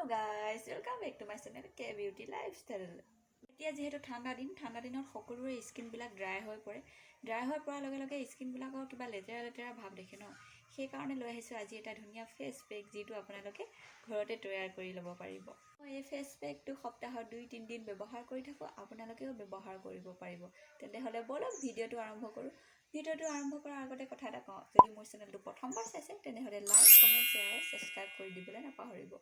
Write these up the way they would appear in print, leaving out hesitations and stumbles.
Hello guys, welcome back to my channel K Beauty Lifestyle. এতিয়া যেহেতু ঠাণ্ডা দিনত সকলোৰে স্কিনবিলাক ড্ৰাই হৈ পৰে। ড্ৰাই হৈ পৰাৰ লগে লগে স্কিনবিলাকৰ কিবা লেতেৰা ভাৱ দেখে ন। সেইকাৰণে লৈ আহিছোঁ আজি এটা ধুনীয়া ফেচ পেক যিটো আপোনালোকে ঘৰতে তৈয়াৰ কৰি ল'ব পাৰিব। মই এই ফেচ পেকটো সপ্তাহত 2-3 দিন ব্যৱহাৰ কৰি থাকোঁ, আপোনালোকেও ব্যৱহাৰ কৰিব পাৰিব। তেনেহ'লে বলক ভিডিঅ'টো আৰম্ভ কৰোঁ। ভিডিঅ'টো আৰম্ভ কৰাৰ আগতে কথা এটা কওঁ, যদি মোৰ চেনেলটো প্ৰথমবাৰ চাইছে তেনেহ'লে লাইক, কমেণ্ট, শ্বেয়াৰ আৰু ছাবস্ক্ৰাইব কৰি দিবলৈ নাপাহৰিব।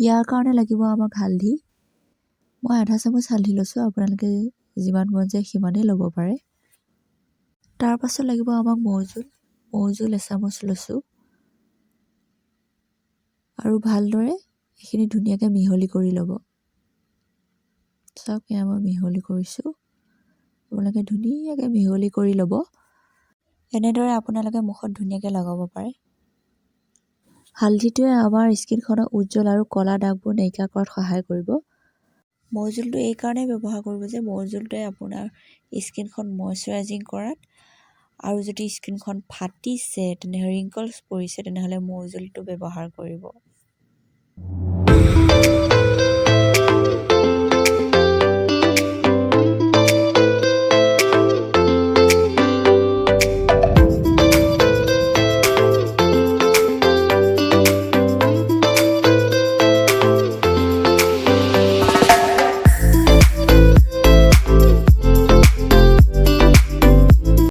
ইয়াৰ কাৰণে লাগিব আমাক হালধি। মই আধা চামুচ হালধি লৈছোঁ, আপোনালোকে যিমান মন যায় সিমানেই ল'ব পাৰে। তাৰ পাছত লাগিব আমাক মৌজোল এচামুচ লৈছোঁ আৰু ভালদৰে এইখিনি ধুনীয়াকৈ মিহলি কৰি ল'ব। চাওক এয়া মই মিহলি কৰিছোঁ। আপোনালোকে ধুনীয়াকৈ মিহলি কৰি ল'ব। এনেদৰে আপোনালোকে মুখত ধুনীয়াকৈ লগাব পাৰে। হালধিটোৱে আমাৰ স্কিনখনৰ উজ্জ্বল আৰু ক'লা দাগবোৰ নাইকিয়া কৰাত সহায় কৰিব। মৌজোলটো এইকাৰণেই ব্যৱহাৰ কৰিব যে মৌজোলটোৱে আপোনাৰ স্কিনখন ময়শ্চাৰাইজিং কৰাত আৰু যদি স্কিনখন ফাটিছে তেনেহ'লে ৰিংকলছ পৰিছে তেনেহ'লে মৌজোলটো ব্যৱহাৰ কৰিব।